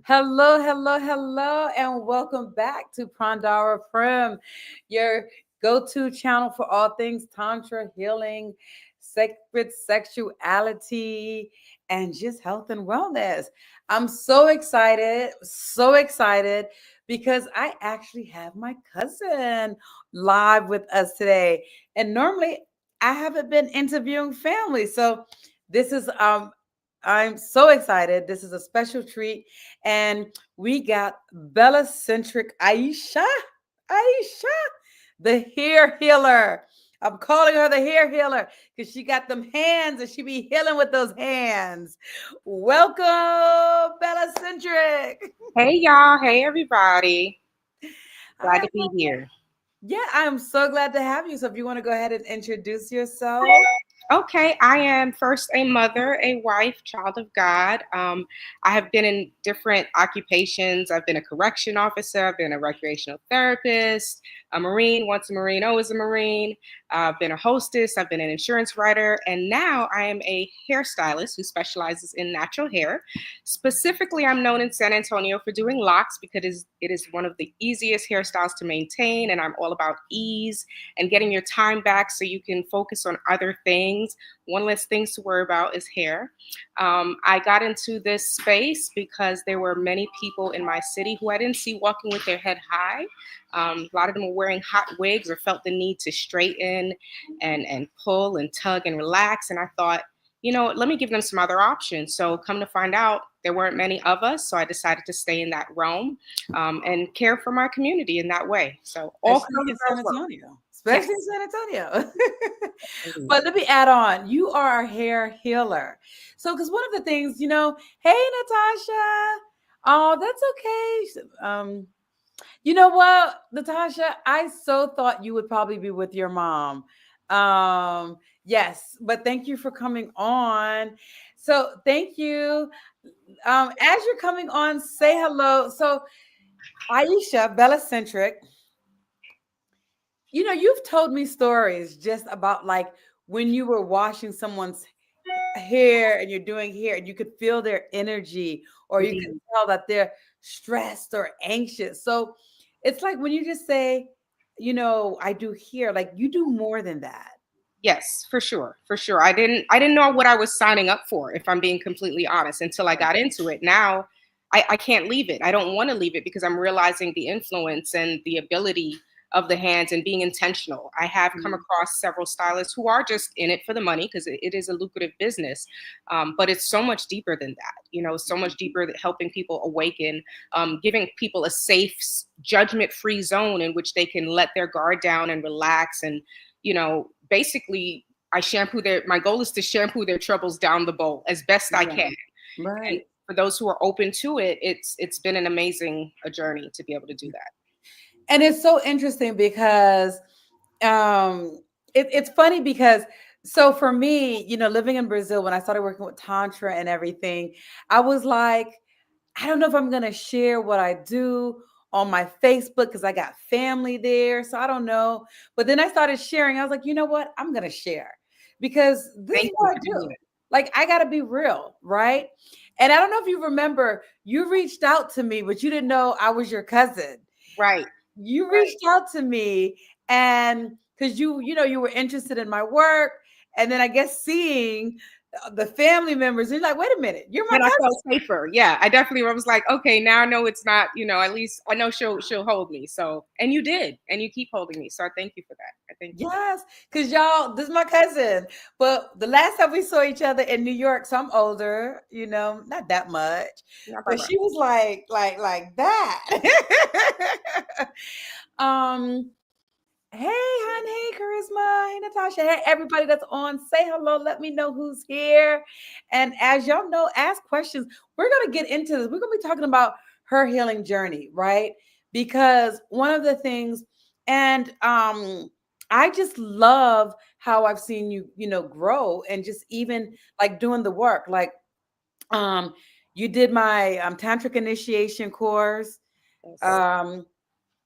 Hello, hello, hello, and welcome back to Prandhara Prem, your go-to channel for all things tantra, healing, sacred sexuality, and just health and wellness. I'm so excited because I actually have my cousin live with us today. And normally I haven't been interviewing family, so this is I'm so excited. This is a special treat. And we got BellaSentrik Aisha, the hair healer. I'm calling her the hair healer because she got them hands and she be healing with those hands. Welcome, BellaSentrik. Hey y'all, hey everybody. Glad I to be here. Yeah, I'm so glad to have you. So if you want to go ahead and introduce yourself. Okay, I am first a mother, a wife, child of God. I have been in different occupations. I've been a correction officer, I've been a recreational therapist, a Marine, once a Marine, always a Marine. I've been a hostess, I've been an insurance writer, and now I am a hairstylist who specializes in natural hair. Specifically, I'm known in San Antonio for doing locks because it is one of the easiest hairstyles to maintain, and I'm all about ease and getting your time back so you can focus on other things. One less things to worry about is hair. I got into this space because there were many people in my city who I didn't see walking with their head high. A lot of them were wearing hot wigs or felt the need to straighten and pull and tug and relax. And I thought, let me give them some other options. So come to find out, there weren't many of us. So I decided to stay in that realm and care for my community in that way. So all Especially in San girls work. Antonio. Yes. Especially in San Antonio. But let me add on. You are a hair healer. So, because one of the things, hey Natasha. Oh, that's okay. You know what, Natasha? I so thought you would probably be with your mom. Yes, but thank you for coming on. So thank you. As you're coming on, say hello. So Aisha, BellaSentrik, you've told me stories just about like when you were washing someone's hair and you're doing hair and you could feel their energy or you could Mhm. tell that they're stressed or anxious. So it's like when you just say, I do hair, like you do more than that. Yes, for sure, for sure. I didn't know what I was signing up for, if I'm being completely honest, until I got into it. Now I can't leave it. I don't want to leave it because I'm realizing the influence and the ability of the hands and being intentional. I have come Mhm. across several stylists who are just in it for the money because it is a lucrative business, but it's so much deeper than that. So much deeper that helping people awaken, giving people a safe, judgment-free zone in which they can let their guard down and relax and basically my goal is to shampoo their troubles down the bowl as best I Right. can. And Right. for those who are open to it, it's been an amazing journey to be able to do that. And it's so interesting because um it's funny because so for me, living in Brazil, when I started working with Tantra and everything, I was like, I don't know if I'm going to share what I do on my Facebook because I got family there. So I don't know. But then I started sharing. I was like, you know what? I'm going to share because this is Thank you what I for do. doing it. Like, I got to be real. Right. And I don't know if you remember, you reached out to me, but you didn't know I was your cousin. Right. You Right. reached out to me and because you were interested in my work. And then I guess seeing the family members, you're like, wait a minute, you're my Then I cousin. felt safer. Yeah, I definitely was like, okay, now I know it's not, at least I know she'll hold me. So, and you did, and you keep holding me. So I thank you for that. I thank you. Yes, because y'all, this is my cousin. But the last time we saw each other in New York, so I'm older, not that much. Not by But much. she was like that. um, hey, hon, hey, Charisma, hey, Natasha, hey, everybody that's on, say hello. Let me know who's here. And as y'all know, ask questions. We're gonna get into this. We're gonna be talking about her healing journey, right? Because one of the things, and I just love how I've seen you, grow and just even like doing the work. Like, um, you did my tantric initiation course. Yes. Um,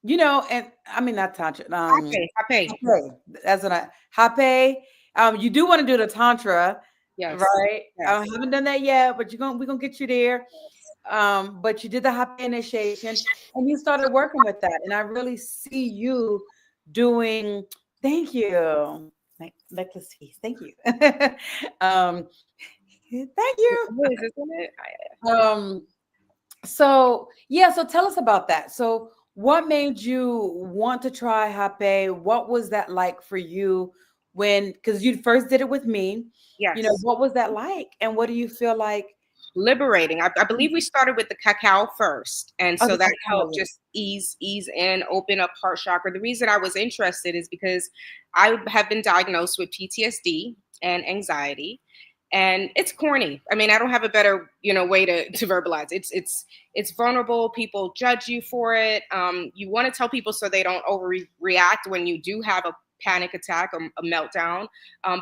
and I mean not tantra. Happy. Happy. Hape, as in a hape. You do want to do the tantra, Yes. right? I Yes. haven't done that yet, but we're gonna get you there. but you did the happy initiation and you started working with that. And I really see you doing, thank you. Like let's see, thank you. um, thank you. It is, isn't it? Um, so yeah, so tell us about that. So what made you want to try Hape? What was that like for you when, because you first did it with me, Yes. what was that like? And what do you feel like? Liberating. I believe we started with the cacao first, and Oh, so the that cacao, helped yeah. just ease in, open up heart chakra. The reason I was interested is because I have been diagnosed with PTSD and anxiety, and it's corny. I mean, I don't have a better way to verbalize. It's vulnerable. People judge you for it. You want to tell people so they don't overreact when you do have a panic attack or a meltdown,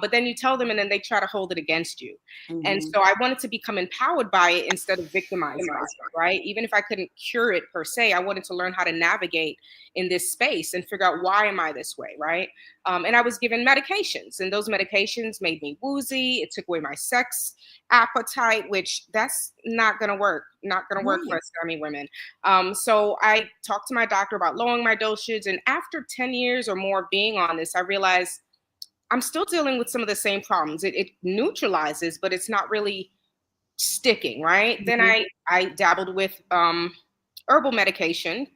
but then you tell them and then they try to hold it against you. And Mhm. so I wanted to become empowered by it instead of victimized by it, right? Even if I couldn't cure it per se, I wanted to learn how to navigate in this space and figure out, why am I this way, right? And I was given medications, and those medications made me woozy. It took away my sex appetite, which that's not going to work. Not going to work for Right. us dummy women. So I talked to my doctor about lowering my dosage. And after 10 years or more of being on this, I realized I'm still dealing with some of the same problems. It neutralizes, but it's not really sticking, right? Then Mhm. I dabbled with herbal medication,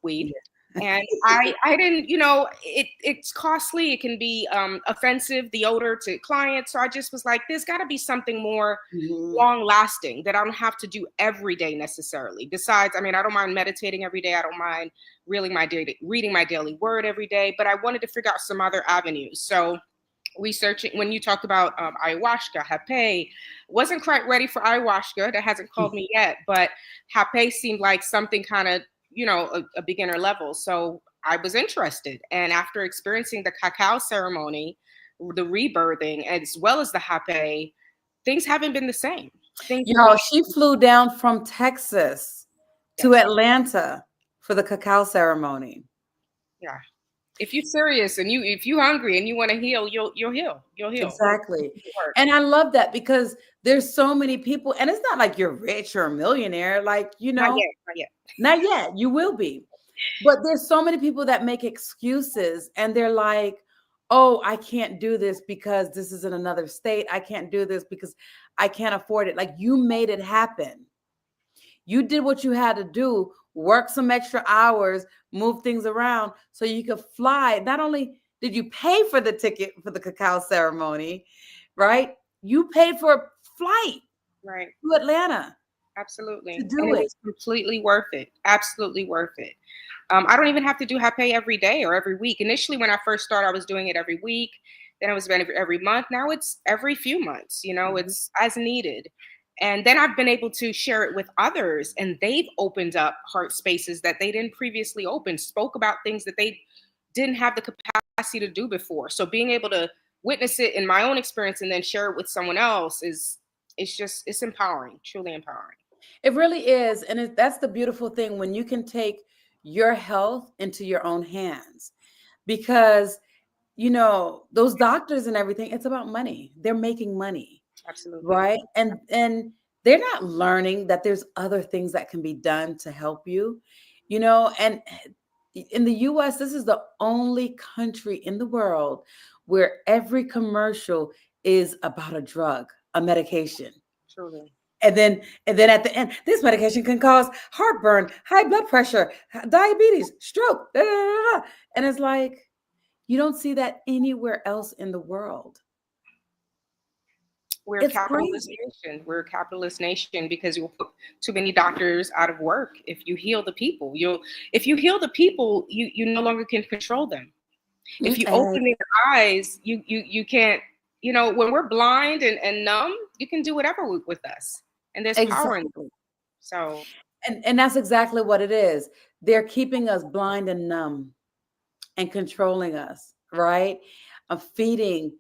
weed. Yeah. And I didn't, it's costly. It can be offensive, the odor to clients. So I just was like, there's got to be something more Mhm. long lasting that I don't have to do every day necessarily. Besides, I mean, I don't mind meditating every day. I don't mind reading my daily word every day, but I wanted to figure out some other avenues. So researching, when you talk about ayahuasca, hape, wasn't quite ready for ayahuasca. That hasn't called me yet, but hape seemed like something kind of, a beginner level. So I was interested. And after experiencing the cacao ceremony, the rebirthing, as well as the hape, things haven't been the same. Things have Y'all, been, she flew down from Texas to yes, Atlanta for the cacao ceremony. yeah. If you're serious and if you're hungry and you want to heal, you'll heal. You'll heal. Exactly. It'll work. And I love that because there's so many people, and it's not like you're rich or a millionaire, like, Not yet. Not yet. not yet, you will be. But there's so many people that make excuses and they're like, oh, I can't do this because this is in another state. I can't do this because I can't afford it. Like, you made it happen. You did what you had to do, work some extra hours, move things around so you could fly. Not only did you pay for the ticket for the cacao ceremony, right? You paid for a flight Right. to Atlanta to Absolutely. And do it it. was completely worth it. Absolutely worth it. I don't even have to do hape every day or every week. Initially, when I first started, I was doing it every week. Then I was doing it every month. Now it's every few months, Mhm. it's as needed. And then I've been able to share it with others, and they've opened up heart spaces that they didn't previously open, spoke about things that they didn't have the capacity to do before. So being able to witness it in my own experience and then share it with someone else it's empowering, truly empowering. It really is. And that's the beautiful thing when you can take your health into your own hands because, those doctors and everything, it's about money. They're making money, Absolutely. right? And they're not learning that there's other things that can be done to help you, and in the US, this is the only country in the world where every commercial is about a drug, a medication. Truly. And then at the end, this medication can cause heartburn, high blood pressure, diabetes, stroke. Da, da, da, da. And it's like, you don't see that anywhere else in the world. We're a It's capitalist crazy. nation. We're a capitalist nation because you'll put too many doctors out of work. If you heal the people, you no longer can control them. If you And open their eyes, you can't, when we're blind and numb, you can do whatever with us. And there's power in them. exactly. So And that's exactly what it is. They're keeping us blind and numb and controlling us, right? Of feeding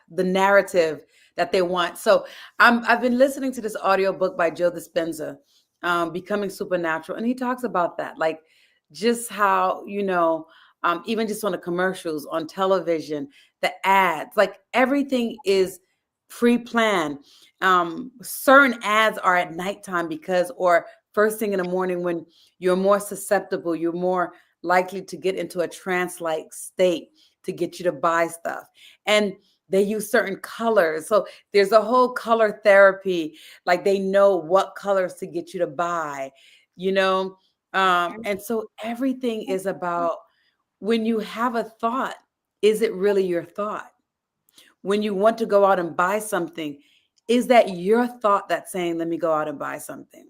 the narrative that they want. So I've been listening to this audiobook by Joe Dispenza, Becoming Supernatural, and he talks about that, like just how, even just on the commercials, on television, the ads, like everything is pre-plan. Certain ads are at nighttime because, or first thing in the morning when you're more susceptible, you're more likely to get into a trance-like state to get you to buy stuff. And they use certain colors. So there's a whole color therapy. Like they know what colors to get you to buy, you know? And so everything is about when you have a thought, is it really your thought? When you want to go out and buy something, is that your thought that's saying, let me go out and buy something?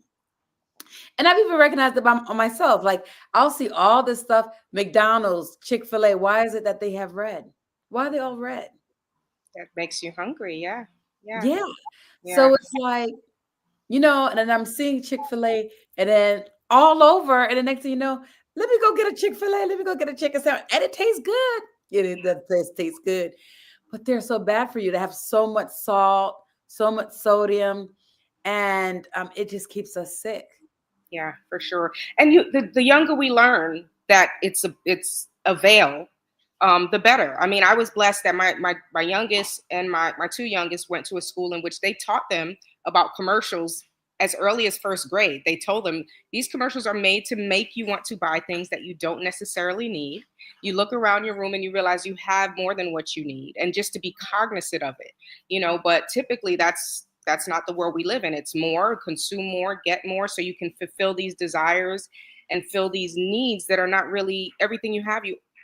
And I've even recognized it on myself. Like I'll see all this stuff, McDonald's, Chick-fil-A. Why is it that they have red? Why are they all red? That makes you hungry. Yeah. Yeah. Yeah. Yeah. So it's like, and then I'm seeing Chick-fil-A and then all over. And the next thing you know, let me go get a Chick-fil-A. Let me go get a chicken sandwich. And it tastes good. It does taste good. But they're so bad for you to have so much salt, so much sodium, and it just keeps us sick. Yeah, for sure. And the younger we learn that it's a veil, the better. I mean, I was blessed that my youngest and my two youngest went to a school in which they taught them about commercials as early as first grade. They told them these commercials are made to make you want to buy things that you don't necessarily need. You look around your room and you realize you have more than what you need, and just to be cognizant of it, but typically that's not the world we live in. It's more, consume more, get more, so you can fulfill these desires and fill these needs that are not really everything you have.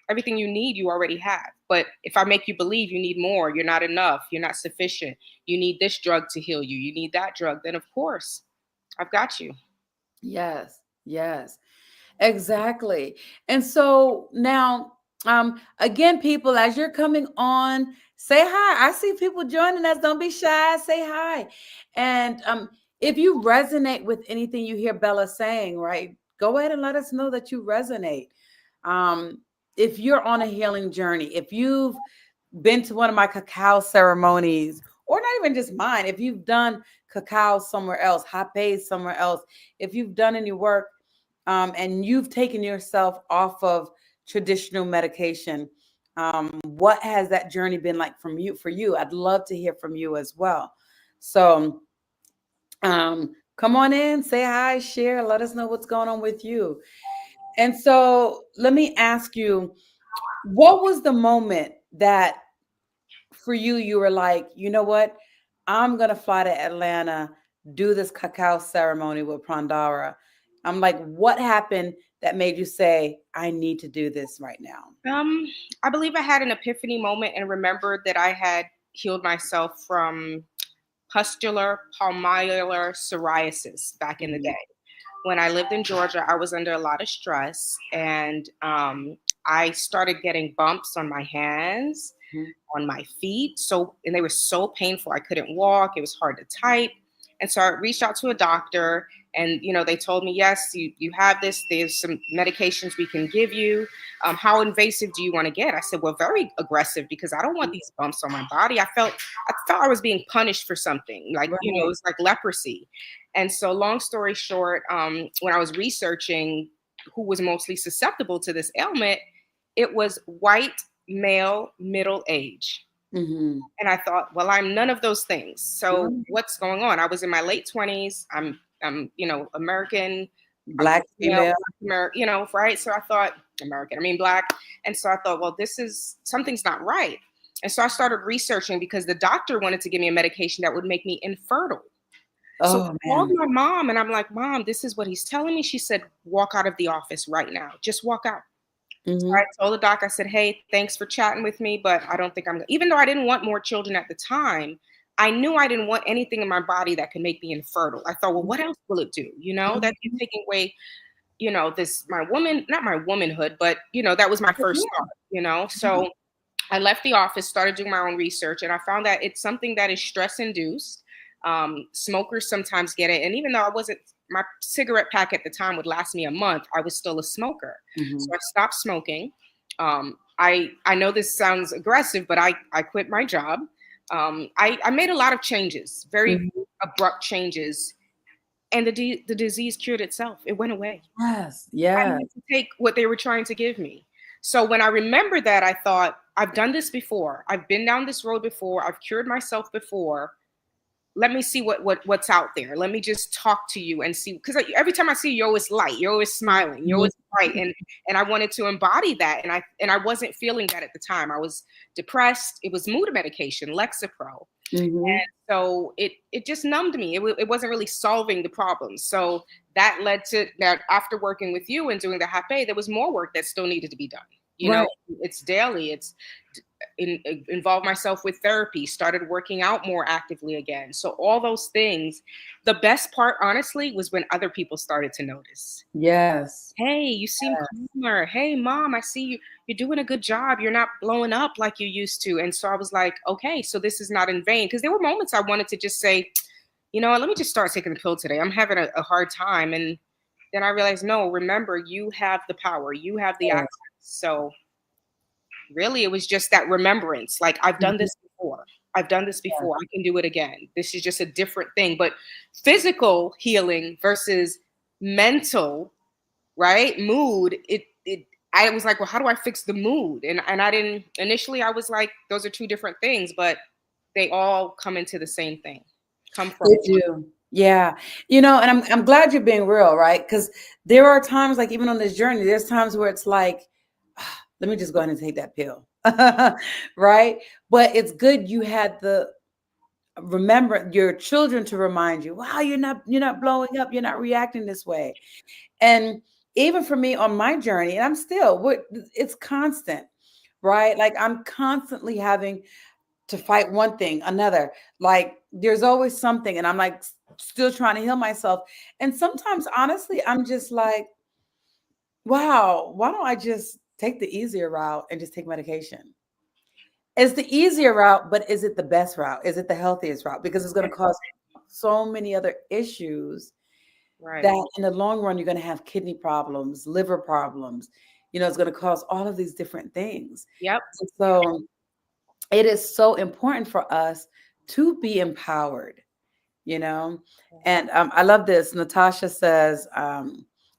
Everything you need, you already have. But if I make you believe you need more, you're not enough, you're not sufficient, you need this drug to heal you, you need that drug, then of course, I've got you. Yes, yes, exactly. And so now, again, people, as you're coming on, say hi. I see people joining us. Don't be shy. Say hi. And if you resonate with anything you hear Bella saying, right, go ahead and let us know that you resonate. If you're on a healing journey, if you've been to one of my cacao ceremonies, or not even just mine, if you've done cacao somewhere else, hape somewhere else, if you've done any work and you've taken yourself off of traditional medication, what has that journey been like for you? I'd love to hear from you as well. So come on in, say hi, share, let us know what's going on with you. And so let me ask you, what was the moment that for you were like, you know what? I'm going to fly to Atlanta, do this cacao ceremony with Prandhara. I'm like, what happened that made you say, I need to do this right now? I believe I had an epiphany moment and remembered that I had healed myself from pustular palmar psoriasis back in the day. When I lived in Georgia, I was under a lot of stress, and I started getting bumps on my hands, on my feet. And they were so painful. I couldn't walk. It was hard to type. And so I reached out to a doctor, and they told me, yes, you have this. There's some medications we can give you. How invasive do you want to get? I said, well, very aggressive, because I don't want these bumps on my body. I felt I was being punished for something, like, Right. it was like leprosy. And so, long story short, when I was researching who was mostly susceptible to this ailment, it was white male middle age. Mm-hmm. And I thought, well, I'm none of those things. So what's going on? I was in my late 20s. I'm American, Black female, right? So I thought, Black. And so I thought, well, something's not right. And so I started researching, because the doctor wanted to give me a medication that would make me infertile. So I called my mom, and I'm like, Mom, this is what he's telling me. She said, walk out of the office right now. Just walk out. So I told the doc, I said, hey, thanks for chatting with me, but I don't think even though I didn't want more children at the time, I knew I didn't want anything in my body that could make me infertile. I thought, well, what else will it do? That you're taking away, not my womanhood, but, that was my first thought, So I left the office, started doing my own research, and I found that it's something that is stress induced. Smokers sometimes get it. And even though my cigarette pack at the time would last me a month, I was still a smoker. So I stopped smoking. I know this sounds aggressive, but I quit my job. I made a lot of changes, very abrupt changes. And the disease cured itself. It went away. Yes. I had to take what they were trying to give me. So when I remembered that, I thought, I've done this before. I've been down this road before. I've cured myself before. Let me see what's out there. Let me just talk to you and see, because every time I see you, you're always light, you're always smiling, you're always bright, and I wanted to embody that, and I wasn't feeling that at the time. I was depressed. It was mood medication, Lexapro, and so it just numbed me. It wasn't really solving the problem. So that led to that. After working with you and doing the hape, there was more work that still needed to be done. You know, it's daily. It's involved myself with therapy, started working out more actively again. So all those things, the best part, honestly, was when other people started to notice. Yes. Hey, you seem calmer. Hey, mom, I see you. You're doing a good job. You're not blowing up like you used to. And so I was like, okay, so this is not in vain. Because there were moments I wanted to just say, you know what, let me just start taking the pill today. I'm having a hard time. And then I realized, no, remember, you have the power. You have the access. So really, it was just that remembrance. Like, I've done this before. I've done this before. I can do it again. This is just a different thing. But physical healing versus mental, right? Mood, I was like, well, how do I fix the mood? And I didn't, initially I was like, those are two different things, but they all come into the same thing. Come from. They do. Yeah. You know, and I'm glad you're being real, right? Because there are times, like even on this journey, there's times where it's like, let me just go ahead and take that pill. Right. But it's good you had remember your children to remind you, wow, you're not blowing up, you're not reacting this way. And even for me on my journey, and it's constant, right? Like I'm constantly having to fight one thing, another. Like there's always something, and I'm like still trying to heal myself. And sometimes, honestly, I'm just like, wow, why don't I just take the easier route and just take medication? It's the easier route, but is it the best route? Is it the healthiest route? Because it's going to cause so many other issues that in the long run, you're going to have kidney problems, liver problems. You know, it's going to cause all of these different things. Yep. And so it is so important for us to be empowered, you know? And I love this. Natasha says,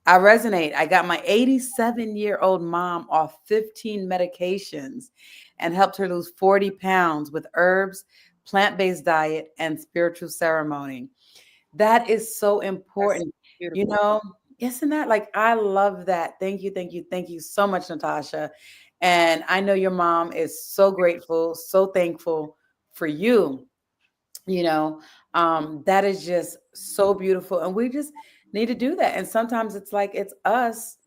I resonate. I got my 87-year-old mom off 15 medications and helped her lose 40 pounds with herbs, plant-based diet, and spiritual ceremony. That is so important, you know? Isn't that like, I love that. Thank you. Thank you. Thank you so much, Natasha. And I know your mom is so grateful, so thankful for you. You know, that is just so beautiful. And we just need to do that. And sometimes it's like it's us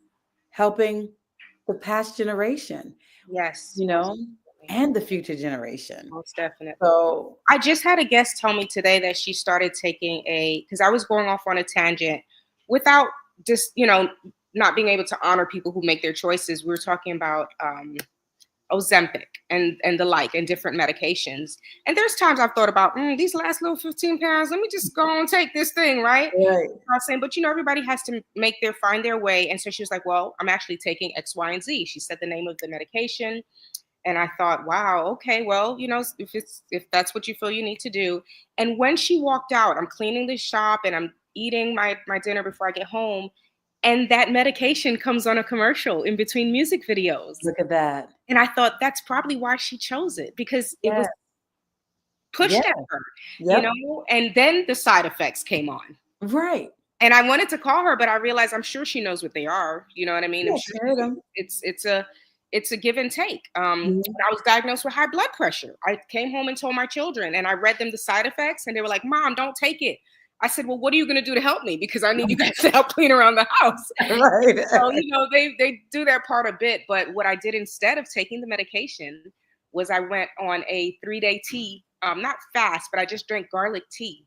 helping the past generation. Yes. You know, and the future generation. Most definitely. So I just had a guest tell me today that she started taking because I was going off on a tangent without just, you know, not being able to honor people who make their choices. We were talking about Ozempic and the like, and different medications. And there's times I've thought about these last little 15 pounds. Let me just go and take this thing, right? Right. I was saying, but you know, everybody has to find their way. And so she was like, well, I'm actually taking X, Y, and Z. She said the name of the medication. And I thought, wow, okay, well, you know, if that's what you feel you need to do. And when she walked out, I'm cleaning the shop and I'm eating my dinner before I get home. And that medication comes on a commercial in between music videos. Look at that. And I thought that's probably why she chose it, because it was pushed at her, you know, and then the side effects came on. Right. And I wanted to call her, but I realized I'm sure she knows what they are. You know what I mean? I'm sure it's a give and take. I was diagnosed with high blood pressure. I came home and told my children, and I read them the side effects, and they were like, Mom, don't take it. I said, well, what are you going to do to help me? Because I need you guys to help clean around the house. Right. So, you know, they do their part a bit. But what I did instead of taking the medication was I went on a 3-day tea, not fast, but I just drank garlic tea.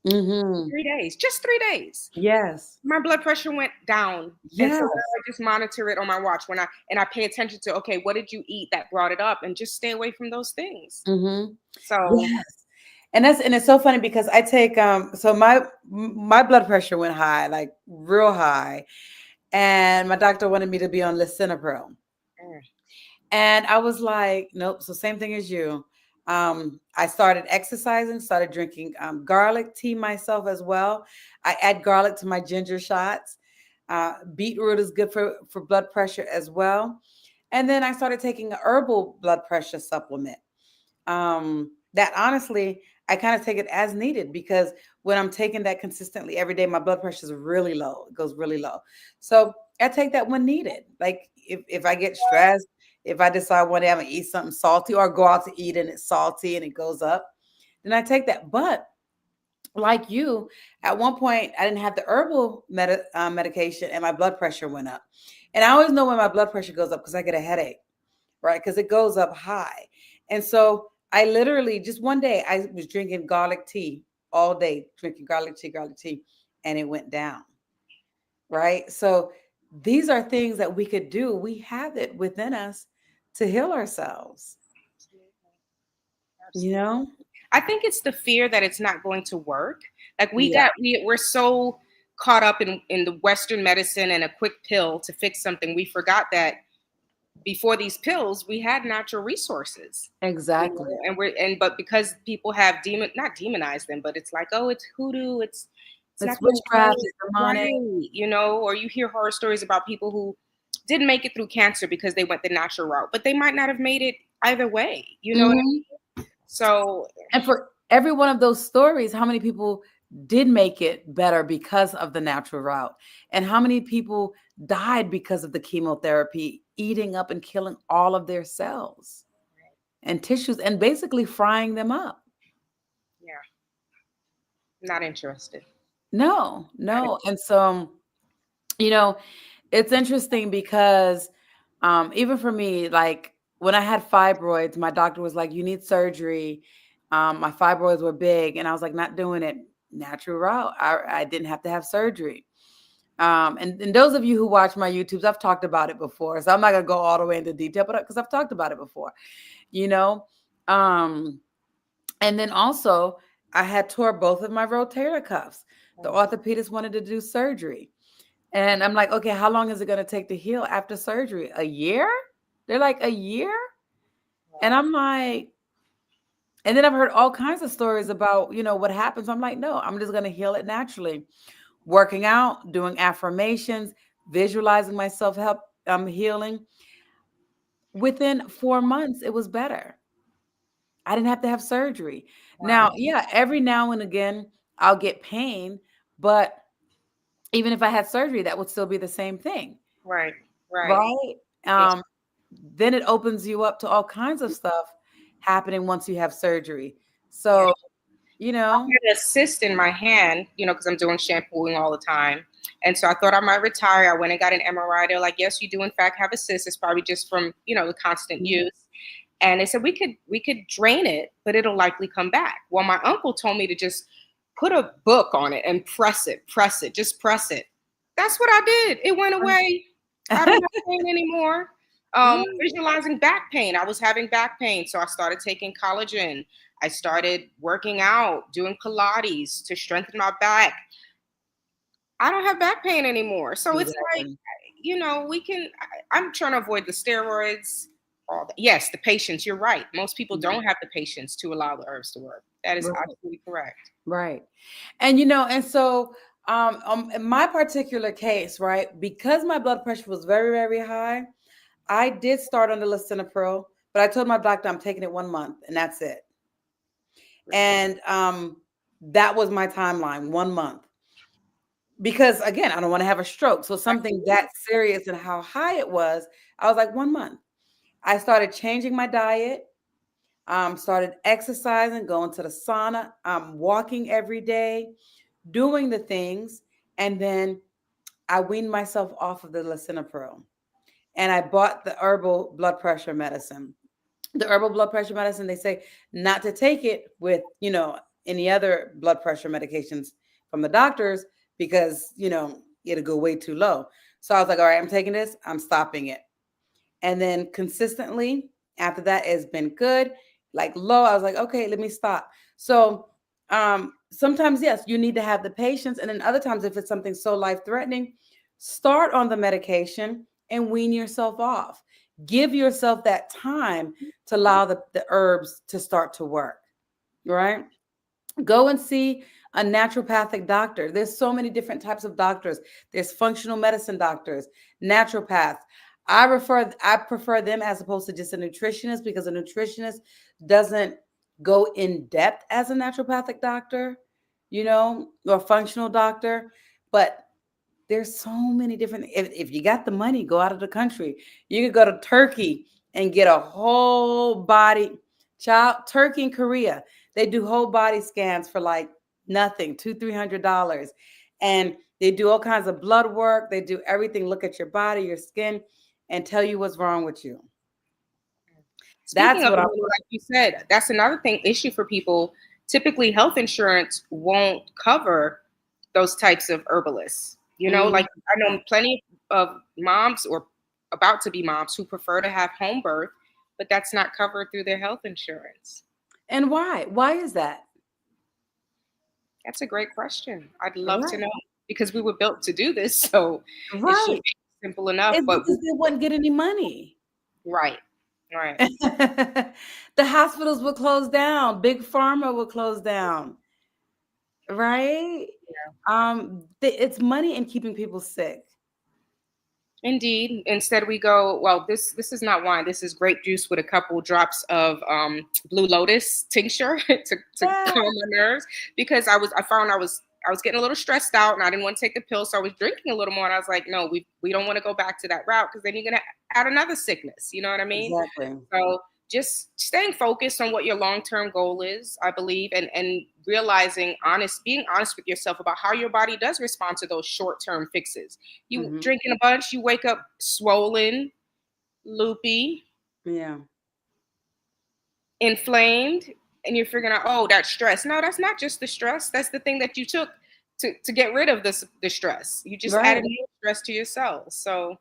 3 days, just 3 days. Yes. My blood pressure went down. Yes. And so I just monitor it on my watch and I pay attention to, okay, what did you eat that brought it up? And just stay away from those things. So yes. And it's so funny because I take so my blood pressure went high, like real high, and my doctor wanted me to be on lisinopril, and I was like, nope. So same thing as you. I started exercising, started drinking garlic tea myself as well. I add garlic to my ginger shots. Beetroot is good for blood pressure as well. And then I started taking a herbal blood pressure supplement. That honestly, I kind of take it as needed because when I'm taking that consistently every day, my blood pressure is really low. It goes really low. So I take that when needed. Like if I get stressed, if I decide one day I'm gonna eat something salty or go out to eat and it's salty and it goes up, then I take that. But like you, at one point I didn't have the herbal medication and my blood pressure went up. And I always know when my blood pressure goes up because I get a headache, right? Because it goes up high. And so I literally just one day I was drinking garlic tea all day, drinking garlic tea, and it went down, right? So these are things that we could do. We have it within us to heal ourselves, you Absolutely. know? I think it's the fear that it's not going to work. Like Yeah, we're so caught up in the Western medicine and a quick pill to fix something. We forgot that before these pills, we had natural resources. exactly. But because people have not demonized them, but it's like, oh, it's hoodoo, it's not It's gonna witchcraft, work, it's demonic. right? Or you hear horror stories about people who didn't make it through cancer because they went the natural route, but they might not have made it either way. You know what I Mhm. mean? So And for every one of those stories, how many people did make it better because of the natural route? And how many people died because of the chemotherapy, eating up and killing all of their cells and tissues and basically frying them up? yeah, not interested. No, Not no. And so, you know, it's interesting because even for me, like when I had fibroids, my doctor was like, you need surgery. My fibroids were big, and I was like, not doing it natural route. I didn't have to have surgery. And those of you who watch my YouTubes, I've talked about it before. So I'm not gonna go all the way into detail, but because I've talked about it before, you know. Um, and then also I had tore both of my rotator cuffs. The orthopedist wanted to do surgery. And I'm like, okay, how long is it going to take to heal after surgery? A year? They're like, a year? And I'm like, and then I've heard all kinds of stories about, what happens. I'm like, no, I'm just going to heal it naturally. Working out, doing affirmations, visualizing myself help healing. Within 4 months, it was better. I didn't have to have surgery. Wow. Now, yeah, every now and again, I'll get pain, but even if I had surgery, that would still be the same thing. Right. Right. Right? Yeah. Then it opens you up to all kinds of stuff happening once you have surgery. Yeah. So, I had a cyst in my hand, because I'm doing shampooing all the time. And so I thought I might retire. I went and got an MRI. They're like, yes, you do in fact have a cyst. It's probably just from, the constant Mhm. use. And they said we could drain it, but it'll likely come back. Well, my uncle told me to just put a book on it and press it, just press it. That's what I did. It went away. I don't have pain anymore. Yeah. Visualizing back pain. I was having back pain, so I started taking collagen. I started working out, doing Pilates to strengthen my back. I don't have back pain anymore. So it's like, Exactly. we can, I'm trying to avoid the steroids, all that. Yes, the patience, you're right. Most people Mhm. don't have the patience to allow the herbs to work. That is Right. absolutely correct. Right. And and so in my particular case, right, because my blood pressure was very, very high, I did start on the lisinopril, but I told my doctor I'm taking it 1 month and that's it. And that was my timeline, 1 month. Because again, I don't want to have a stroke. So something that serious and how high it was, I was like 1 month. I started changing my diet, started exercising, going to the sauna, walking every day, doing the things, and then I weaned myself off of the lisinopril, and I bought the herbal blood pressure medicine. The herbal blood pressure medicine, they say not to take it with any other blood pressure medications from the doctors because it'll go way too low. So I was like, all right, I'm taking this, I'm stopping it. And then consistently after that, it's been good. Like low, I was like, okay, let me stop. So sometimes, yes, you need to have the patience. And then other times, if it's something so life threatening, start on the medication and wean yourself off. Give yourself that time to allow the herbs to start to work, right? Go and see a naturopathic doctor. There's so many different types of doctors. There's functional medicine doctors, naturopaths. I prefer them as opposed to just a nutritionist, because a nutritionist doesn't go in depth as a naturopathic doctor, or functional doctor. But there's so many different, if you got the money, go out of the country. You could go to Turkey and get a whole body child. Turkey and Korea, they do whole body scans for like nothing, $200-300. And they do all kinds of blood work. They do everything, look at your body, your skin, and tell you what's wrong with you. Speaking That's of what the I. money, like you said, that's another thing issue for people. Typically, health insurance won't cover those types of herbalists. Like I know plenty of moms or about to be moms who prefer to have home birth, but that's not covered through their health insurance. And why? Why is that? That's a great question. I'd love to Right. know because we were built to do this, so it should Right. be simple enough. It's But because they wouldn't get any money. right, right. The hospitals will close down. Big pharma will close down. Right? It's money in keeping people sick. Indeed. Instead, we go. Well, this is not wine. This is grape juice with a couple drops of blue lotus tincture to Yeah, calm my nerves because I found I was getting a little stressed out and I didn't want to take the pill, so I was drinking a little more. And I was like, no, we don't want to go back to that route because then you're gonna add another sickness. You know what I mean? exactly. So just staying focused on what your long-term goal is, I believe, and realizing being honest with yourself about how your body does respond to those short-term fixes. You Hmm. drinking a bunch, you wake up swollen, loopy, Yeah. inflamed, and you're figuring out, oh, that's stress. No, that's not just the stress. That's the thing that you took to get rid of the stress. You just Right. added more stress to your cells. So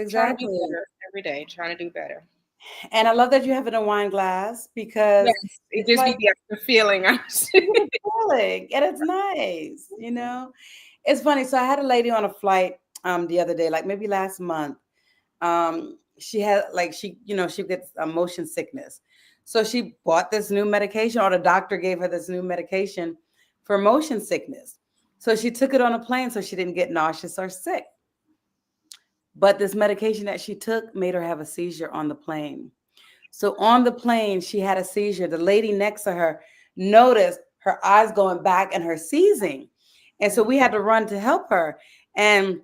trying to do Exactly. better every day, trying to do better. And I love that you have it in a wine glass, because Yes, it it's gives me like the extra feeling. you get a feeling, and it's nice. It's funny. So I had a lady on a flight the other day, like maybe last month. She had, like, she gets a motion sickness. So she bought this new medication, or the doctor gave her this new medication for motion sickness. So she took it on a plane so she didn't get nauseous or sick. But this medication that she took made her have a seizure on the plane. So on the plane, she had a seizure. The lady next to her noticed her eyes going back and her seizing. And so we had to run to help her. And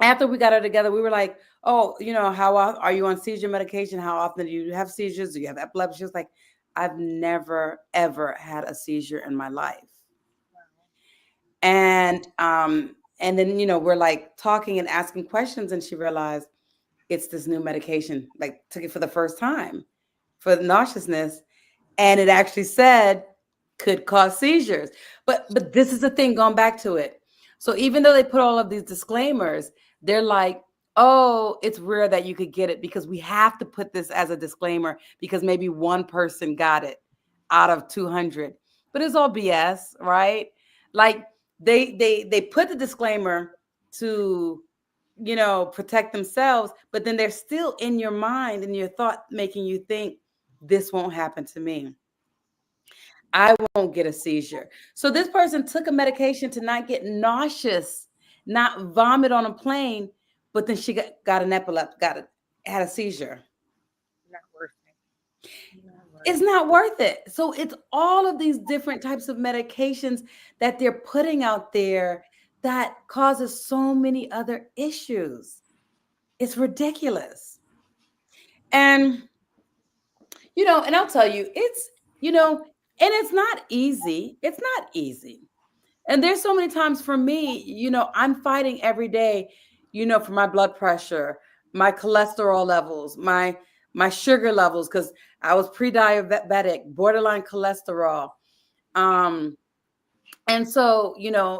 after we got her together, we were like, oh, how are you on seizure medication? How often do you have seizures? Do you have epilepsy? She was like, I've never, ever had a seizure in my life. And then, we're like talking and asking questions, and she realized it's this new medication, like took it for the first time for the nauseousness. And it actually said could cause seizures. But this is the thing, going back to it. So even though they put all of these disclaimers, they're like, oh, it's rare that you could get it, because we have to put this as a disclaimer because maybe one person got it out of 200. But it's all BS, right? Like they put the disclaimer to protect themselves, but then they're still in your mind and your thought, making you think this won't happen to me. I won't get a seizure. So this person took a medication to not get nauseous, not vomit on a plane, but then she got an epilepsy, had a seizure. Not worth it. Not worth It's not worth it. So it's all of these different types of medications that they're putting out there that causes so many other issues. It's ridiculous. And and I'll tell you, and it's not easy. It's not easy. And there's so many times for me, I'm fighting every day, for my blood pressure, my cholesterol levels, my sugar levels, because I was pre-diabetic, borderline cholesterol. Um, and so,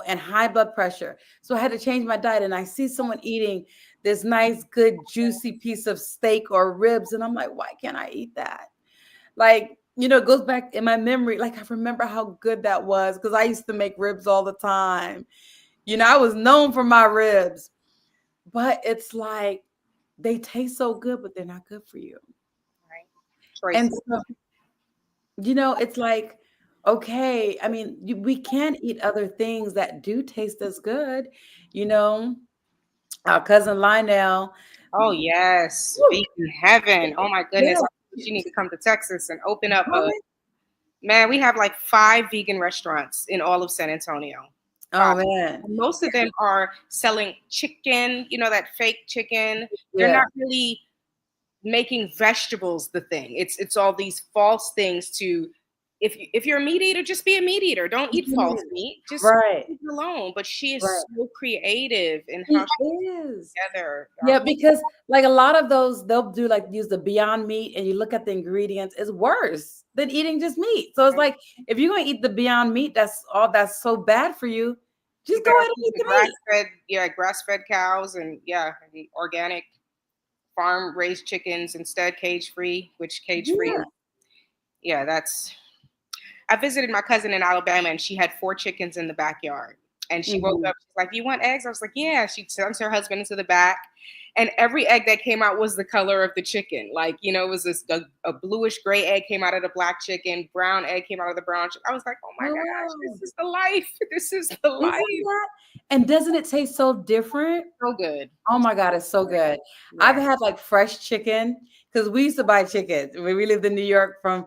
and high blood pressure. So I had to change my diet. And I see someone eating this nice, good, juicy piece of steak or ribs. And I'm like, why can't I eat that? Like, it goes back in my memory. Like, I remember how good that was, because I used to make ribs all the time. I was known for my ribs. But it's like, they taste so good, but they're not good for you. right. And Choices. so, it's like, okay, I mean, we can eat other things that do taste as good. You know, our cousin Lionel, Oh yes, Woo. vegan heaven. Oh my goodness, Yeah. you need to come to Texas and open up a. Right? Man, we have like 5 vegan restaurants in all of San Antonio. 5. Oh man. And most of them are selling chicken, that fake chicken. They're Yeah. not really making vegetables the thing. It's all these false things to if you're a meat eater, just be a meat eater. Don't eat false meat. Just Right. leave it alone. But she is Right. so creative in how He she is. puts together. Yeah, because like a lot of those, they'll do like use the Beyond Meat, and you look at the ingredients, it's worse than eating just meat. So it's like if you're gonna eat the Beyond Meat, that's so bad for you. You Just go gotta ahead and feed eat the the meat. grass-fed cows and and organic farm raised chickens instead, cage free, which cage free. Yeah. Yeah, that's I visited my cousin in Alabama and she had 4 chickens in the backyard. And she woke Mhm. up, she's like, "You want eggs?" I was like, "Yeah." She sends her husband into the back. And every egg that came out was the color of the chicken. Like, it was a bluish gray egg came out of the black chicken, brown egg came out of the brown chicken. I was like, "Oh my Oh gosh, this wow. is the life. This is the Isn't life." that? And doesn't it taste so different? So good. Oh my God, it's so good. I've Yeah. had like fresh chicken because we used to buy chicken when we lived in New York from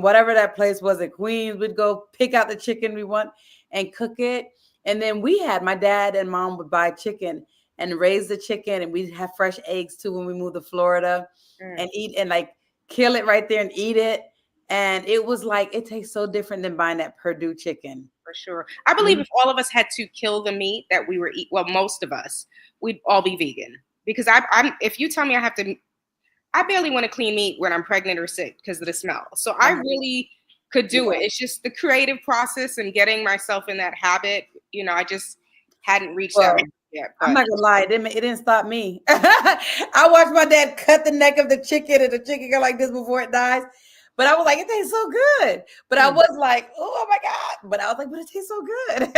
whatever that place was in Queens. We'd go pick out the chicken we want and cook it. And then my dad and mom would buy chicken and raise the chicken, and we'd have fresh eggs too when we moved to Florida Mm, and eat and like kill it right there and eat it. And it was like it tastes so different than buying that Purdue chicken. for sure. I believe Mhm. if all of us had to kill the meat that we were eat, well, most of us, we'd all be vegan. Because I'm if you tell me I barely want to clean meat when I'm pregnant or sick because of the smell. So I Uh-huh. really could do Yeah. it. It's just the creative process and getting myself in that habit. I just hadn't reached that Well, yet. I'm But not gonna lie, it didn't stop me. I watched my dad cut the neck of the chicken, and the chicken go like this before it dies. But I was like, it tastes so good. But I mm, was like, oh my God. But I was like, but it tastes so good.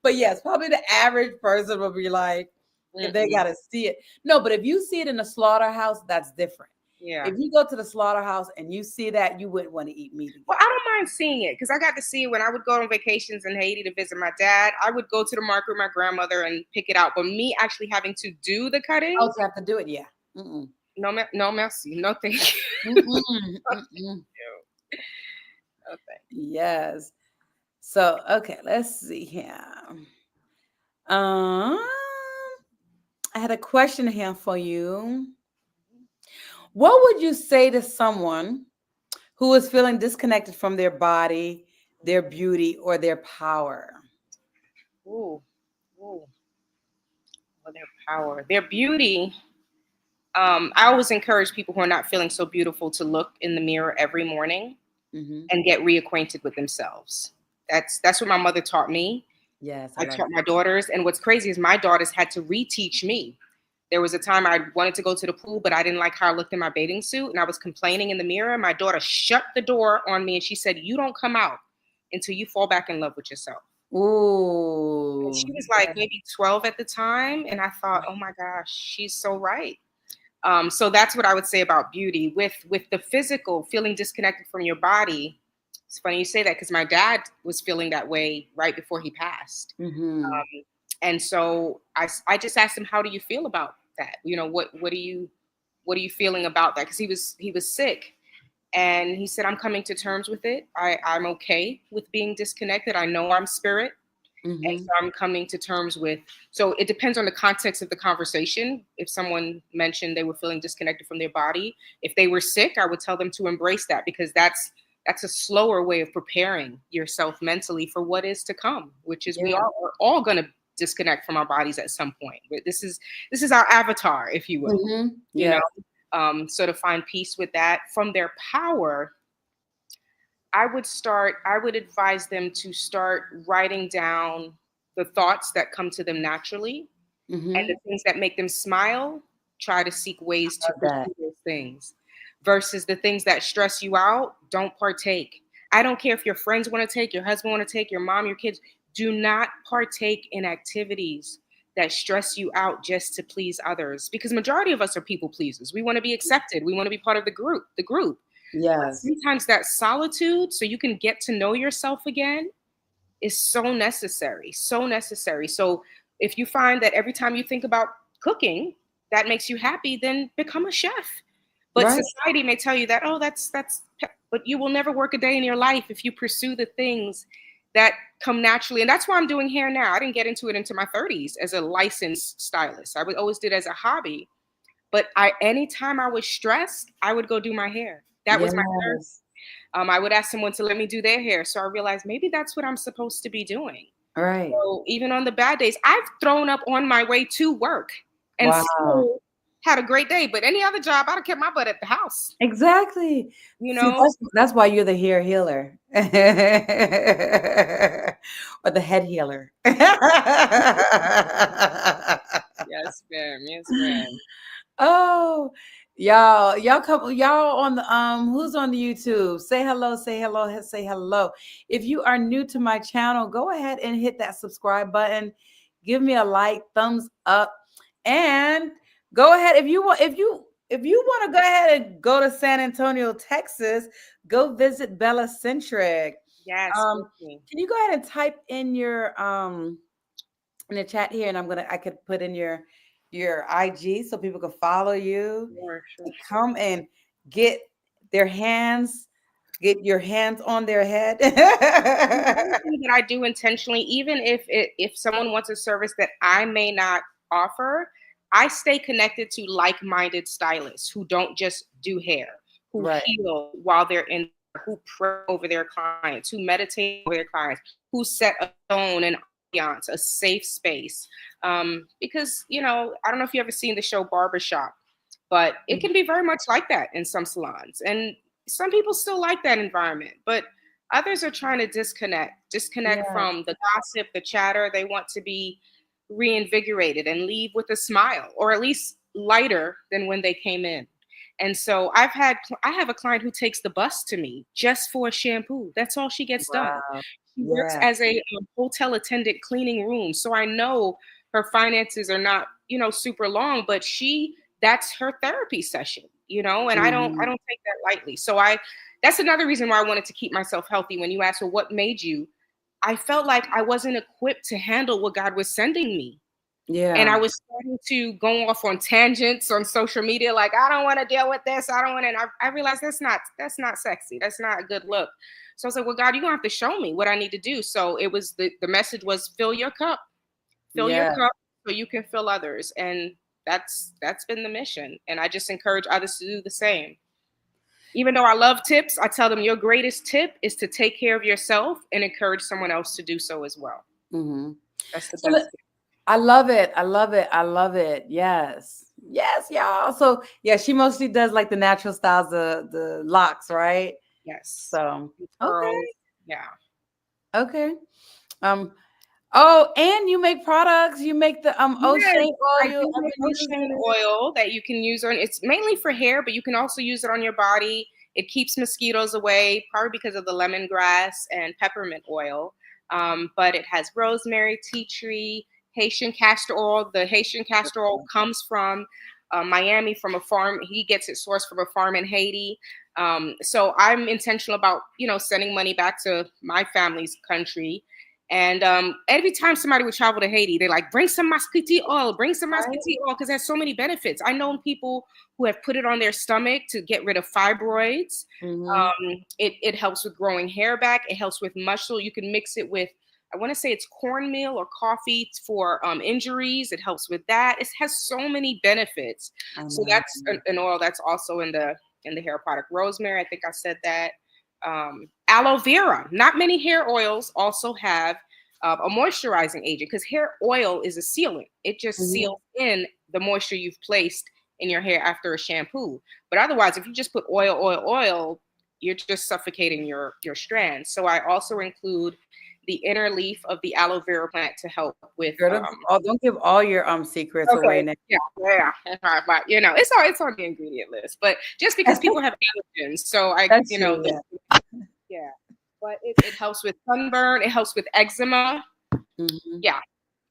But yes, probably the average person will be like, if they mm-mm, gotta see it. No, but if you see it in a slaughterhouse, that's different. yeah. If you go to the slaughterhouse and you see that, you wouldn't want to eat meat Well, again. I don't mind seeing it because I got to see it when I would go on vacations in Haiti to visit my dad. I would go to the market with my grandmother and pick it out. But me actually having to do the cutting, Oh, you have to do it, yeah. Mm-mm. no, no, merci, no, thank you. Mm-mm. Mm-mm. No, thank Yes. So, okay, let's see here. Um, I had a question here for you. What would you say to someone who is feeling disconnected from their body, their beauty, or their power? you. Ooh, ooh, well, their power, their beauty. I always encourage people who are not feeling so beautiful to look in the mirror every morning Hmm. and get reacquainted with themselves. That's what my mother taught me. Yes, I I love taught my daughters, and what's crazy is my daughters had to reteach me. There was a time I wanted to go to the pool, but I didn't like how I looked in my bathing suit, and I was complaining in the mirror. My daughter shut the door on me, and she said, "You don't come out until you fall back in love with yourself." that. And Ooh, she was like maybe 12 at the time, and I thought, "Oh my gosh, she's so right." So that's what I would say about beauty. With the physical, feeling disconnected from your body. It's funny you say that because my dad was feeling that way right before he passed. hmm. And so I just asked him, "How do you feel about that? What are you feeling about that?" Because he was sick, and he said, "I'm coming to terms with it. I'm okay with being disconnected. I know I'm spirit, and so Hmm. I'm coming to terms with." So it depends on the context of the conversation. If someone mentioned they were feeling disconnected from their body, if they were sick, I would tell them to embrace that because that's a slower way of preparing yourself mentally for what is to come, which is Yeah. are all going to disconnect from our bodies at some point. But this is our avatar, if you will. Hmm. You know, Yeah. so to find peace with that from their power, I would advise them to start writing down the thoughts that come to them naturally and the Hmm. things that make them smile. Try to seek ways to Love that. pursue those things versus the things that stress you out. Don't partake. I don't care if your friends want to take, your husband want to take, your mom, your kids. Do not partake in activities that stress you out just to please others because majority of us are people pleasers. We want to be accepted. We want to be part of the group. Yes. Sometimes that solitude, so you can get to know yourself again, is so necessary. So necessary. So if you find that every time you think about cooking that makes you happy, then become a chef. But Right. society may tell you that, oh, but you will never work a day in your life if you pursue the things that come naturally. And that's why I'm doing hair now. I didn't get into it into my 30s as a licensed stylist. I would always did it as a hobby. But anytime I was stressed, I would go do my hair. That was my therapy. Yes. I would ask someone to let me do their hair. So I realized maybe that's what I'm supposed to be doing. Right. So even on the bad days, I've thrown up on my way to work and Wow. still had a great day. But any other job, I'd have kept my butt at the house. Exactly. You See, know? that's why you're the hair healer. Or the head healer. Yes, ma'am. Yes, ma'am. Oh, y'all come, y'all on the who's on the YouTube? Say hello, say hello, say hello. If you are new to my channel, go ahead and hit that subscribe button. Give me a like, thumbs up, and go ahead if you want to go ahead and go to San Antonio, Texas, go visit BellaSentrik. Yes. Can you go ahead and type in your in the chat here, and I could put in your IG so people can follow you. Sure. Come and get your hands on their head. Everything that I do intentionally, even if someone wants a service that I may not offer, I stay connected to like-minded stylists who don't just do hair, who Right. heal while they're in, who pray over their clients, who meditate over their clients, who set a tone and ambiance, a safe space. Because, I don't know if you ever seen the show Barbershop, but it can be very much like that in some salons. And some people still like that environment, but others are trying to disconnect from the gossip, the chatter. They want to be reinvigorated and leave with a smile, or at least lighter than when they came in. And so I have a client who takes the bus to me just for a shampoo. That's all she gets done. She works as a hotel attendant cleaning rooms. So I know her finances are not, super long, but that's her therapy session, and I don't take that lightly. So that's another reason why I wanted to keep myself healthy. When you asked, well, what made you? I felt like I wasn't equipped to handle what God was sending me. Yeah. And I was starting to go off on tangents on social media, like, I don't want to deal with this. I don't want to. And I realized that's not sexy. That's not a good look. So I was like, well, God, you're going to have to show me what I need to do. So it was the message was fill your cup so you can fill others. And that's been the mission. And I just encourage others to do the same. Even though I love tips, I tell them your greatest tip is to take care of yourself and encourage someone else to do so as well. Mm-hmm. That's the best tip. I love it. I love it. I love it. Yes. Yes, y'all. So yeah, she mostly does like the natural styles, the locks, right? Yes. So Pearls. okay. Yeah. Okay. Oh, and you make products. You make the ocean oil. I do make ocean oil that you can use on. It's mainly for hair, but you can also use it on your body. It keeps mosquitoes away, probably because of the lemongrass and peppermint oil. But it has rosemary, tea tree, Haitian castor oil. The Haitian castor oil comes from Miami, from a farm. He gets it sourced from a farm in Haiti. So I'm intentional about, sending money back to my family's country. And every time somebody would travel to Haiti, they're like, bring some muscatine oil, because there's so many benefits. I know people who have put it on their stomach to get rid of fibroids. Mm-hmm. It helps with growing hair back. It helps with muscle. You can mix it with, I want to say it's cornmeal or coffee for injuries. It helps with that. It has so many benefits. So that's an oil that's also in the hair product. Rosemary, I think I said that. Aloe vera. Not many hair oils also have a moisturizing agent, because hair oil is a sealant. It just seals in the moisture you've placed in your hair after a shampoo. But otherwise, if you just put oil, you're just suffocating your strands. So I also include the inner leaf of the aloe vera plant to help with. Don't give all your secrets away now. Yeah. But it's on the ingredient list. But just because people have allergens, so yeah. But it helps with sunburn. It helps with eczema. Mm-hmm. Yeah,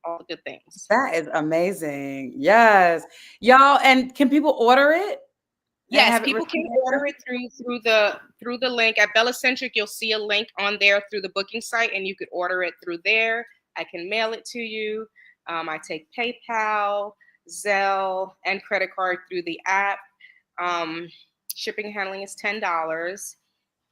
all the good things. That is amazing. Yes, y'all. And can people order it? Yes, people can order it through the link at BellaSentrik. You'll see a link on there through the booking site, and you could order it through there. I can mail it to you. I take PayPal. Zelle, and credit card through the app. Um, Shipping and handling is $10.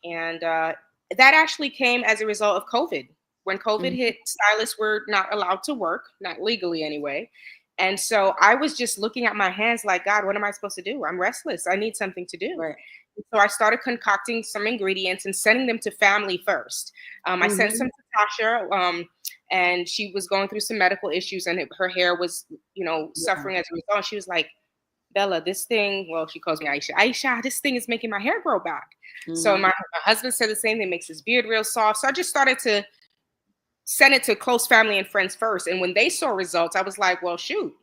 And that actually came as a result of COVID. When COVID Mhm. hit, stylists were not allowed to work, not legally anyway. And so I was just looking at my hands like, God, what am I supposed to do? I'm restless. I need something to do. Right. So I started concocting some ingredients and sending them to family first. I sent some Mhm. to Tasha, and she was going through some medical issues, and her hair was, Yeah. suffering as a result. And she was like, Bella, this thing, well, she calls me Aisha. Aisha, this thing is making my hair grow back. So Mhm. my husband said the same thing, makes his beard real soft. So I just started to send it to close family and friends first. And when they saw results, I was like, well, shoot,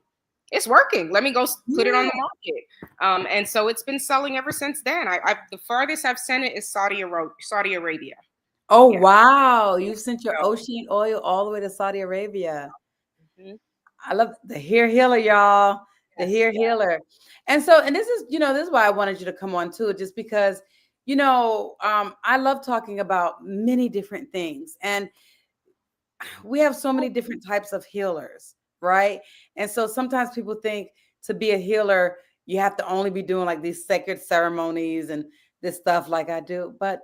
it's working. Let me go put it on Yeah. the market. And so it's been selling ever since then. The farthest I've sent it is Saudi Arabia. Oh, Yeah. wow. You sent your So, ocean oil all the way to Saudi Arabia. mhm. I love the hair healer, y'all. The Yes. hair healer. And so, and this is why I wanted you to come on too, just because, I love talking about many different things. And we have so many different types of healers, right? And so sometimes people think to be a healer, you have to only be doing like these sacred ceremonies and this stuff like I do. But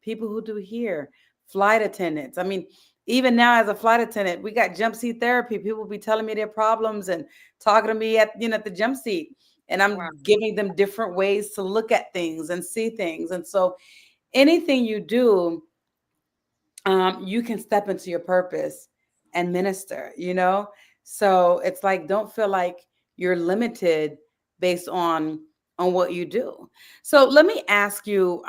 people who do here, flight attendants. I mean, even now as a flight attendant, we got jump seat therapy. People be telling me their problems and talking to me at the jump seat. And Wow. I'm giving them different ways to look at things and see things. And so anything you do, you can step into your purpose and minister. So it's like, don't feel like you're limited based on what you do. So let me ask you,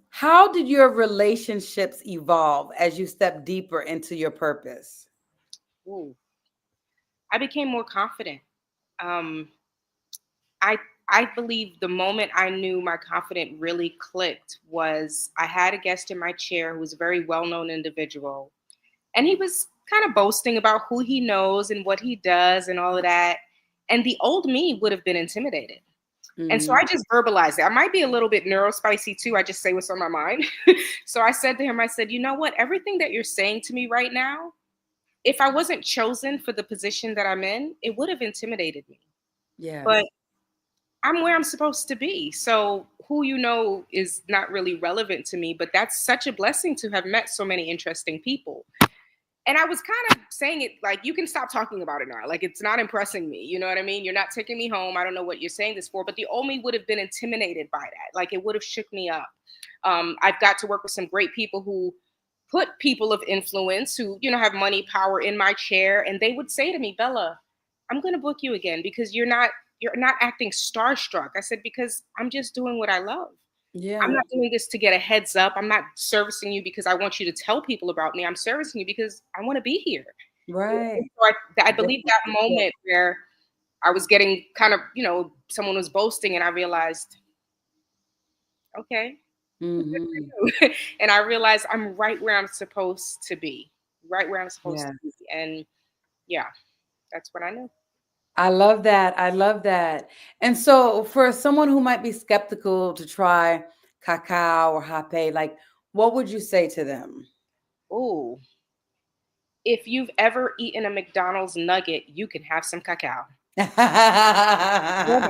how did your relationships evolve as you step deeper into your purpose? Ooh. I became more confident. Um, I I believe the moment I knew my confidence really clicked was I had a guest in my chair who was a very well-known individual, and he was kind of boasting about who he knows and what he does and all of that. And the old me would have been intimidated. And so Mm, I just verbalized it. I might be a little bit neurospicy too. I just say what's on my mind. So I said to him, I said, you know what? Everything that you're saying to me right now, if I wasn't chosen for the position that I'm in, it would have intimidated me. But yes. I'm where I'm supposed to be. So who you know is not really relevant to me, but that's such a blessing to have met so many interesting people. And I was kind of saying it like, you can stop talking about it now. Like, it's not impressing me. You know what I mean? You're not taking me home. I don't know what you're saying this for, but the old me would have been intimidated by that. Like, it would have shook me up. I've got to work with some great people who put people of influence who, have money, power in my chair. And they would say to me, Bella, I'm going to book you again because you're not acting starstruck. I said, because I'm just doing what I love. I'm Yeah. not doing this to get a heads up. I'm not servicing you because I want you to tell people about me. I'm servicing you because I want to be here. Right. So I believe Different that people. moment where I was getting kind of, someone was boasting and I realized, okay, Mhm. and I realized I'm right where I'm supposed to be, right where I'm supposed Yeah. to be. And yeah, that's what I knew. I love that. I love that. And so for someone who might be skeptical to try cacao or hape, like what would you say to them? Ooh, if you've ever eaten a McDonald's nugget, you can have some cacao. Yeah.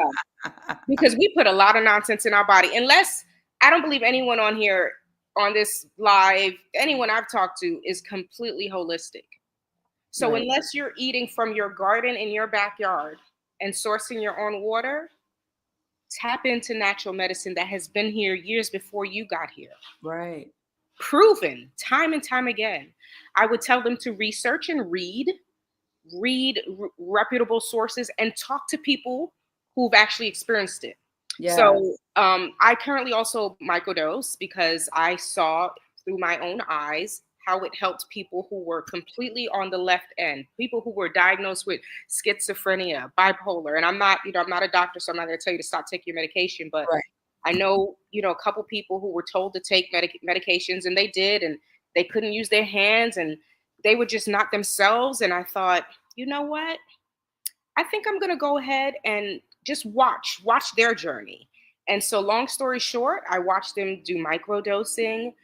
Because we put a lot of nonsense in our body. Unless I don't believe anyone on here, on this live, anyone I've talked to is completely holistic. So Right. unless you're eating from your garden in your backyard and sourcing your own water, tap into natural medicine that has been here years before you got here. Right. Proven time and time again. I would tell them to research and read reputable sources and talk to people who've actually experienced it. So Yes. I currently also microdose because I saw through my own eyes how it helped people who were completely on the left end, people who were diagnosed with schizophrenia, bipolar. And I'm not a doctor, so I'm not going to tell you to stop taking your medication, but Right. I know, a couple people who were told to take medications and they did, and they couldn't use their hands and they were just not themselves. And I thought, you know what? I think I'm going to go ahead and just watch their journey. And so, long story short, I watched them do microdosing,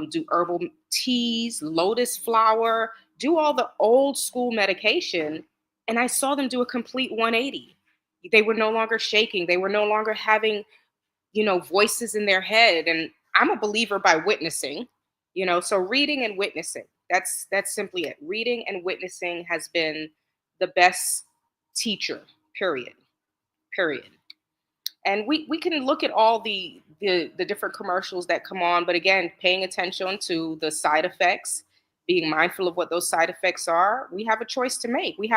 do herbal teas, lotus flower, do all the old school medication. And I saw them do a complete 180. They were no longer shaking. They were no longer having, voices in their head. And I'm a believer by witnessing, so reading and witnessing. That's simply it. Reading and witnessing has been the best teacher, period. Period. And we can look at all the different commercials that come on, but again, paying attention to the side effects, being mindful of what those side effects are. We have a choice to make. We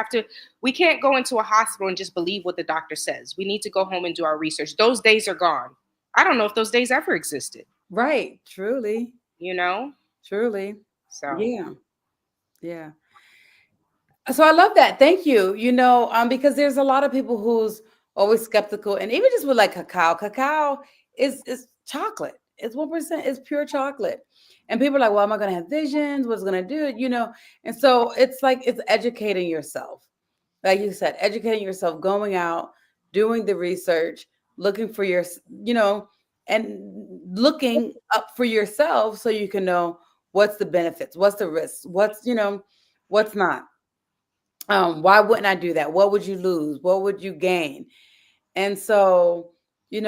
can't go into a hospital and just believe what the doctor says. We need to go home and do our research. Those days are gone. I don't know if those days ever existed. Right. Truly. you know Truly. so Yeah. Yeah. So I love that. Thank you. Because there's a lot of people who's always skeptical, and even just with like cacao. Cacao is chocolate. It's 1%. It's pure chocolate, and people are like, "Well, am I going to have visions? What's going to do it?" And so it's like it's educating yourself, like you said, educating yourself, going out, doing the research, looking for and looking up for yourself so you can know what's the benefits, what's the risks, what's not. Why wouldn't I do that? What would you lose? What would you gain? And so, you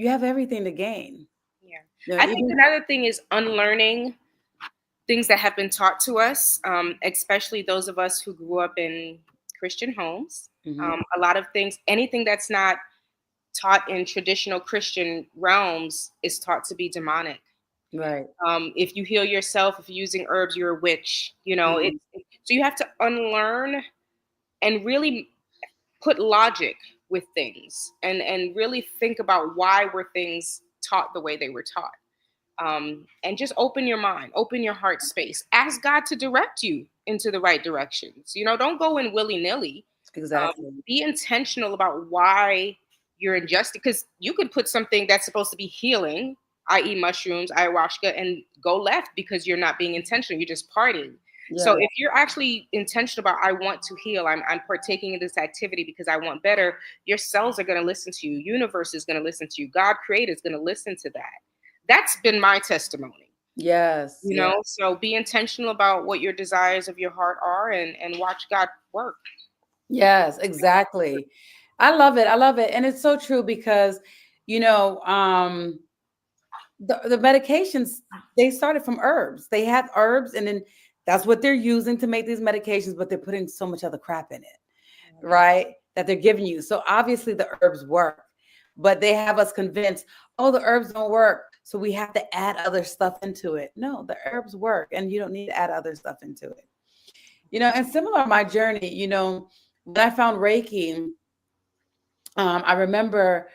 have everything to gain. yeah, I think Even another thing is unlearning things that have been taught to us, especially those of us who grew up in Christian homes. Mhm. A lot of things, anything that's not taught in traditional Christian realms is taught to be demonic. Right. If you heal yourself, if you're using herbs, you're a witch. Mhm. So you have to unlearn and really put logic with things, and really think about why were things taught the way they were taught. And just open your mind, open your heart space, ask God to direct you into the right directions. Don't go in willy-nilly. Exactly. Be intentional about why you're ingesting, because you could put something that's supposed to be healing, i.e. mushrooms, ayahuasca, and go left because you're not being intentional, you're just partying. So Yeah. if you're actually intentional about, I want to heal, I'm partaking in this activity because I want better, your cells are going to listen to you, universe is going to listen to you, God creator is going to listen to that. That's been my testimony. Yes. Yeah. So be intentional about what your desires of your heart are, and watch God work. Yes, exactly. I love it. I love it. And it's so true because, you know, um, the medications, they started from herbs. They have herbs, and then that's what they're using to make these medications, but they're putting so much other crap in it, right? That they're giving you. So obviously the herbs work, but they have us convinced, oh, the herbs don't work. So we have to add other stuff into it. No, the herbs work, and you don't need to add other stuff into it. And similar on my journey, when I found Reiki, I remember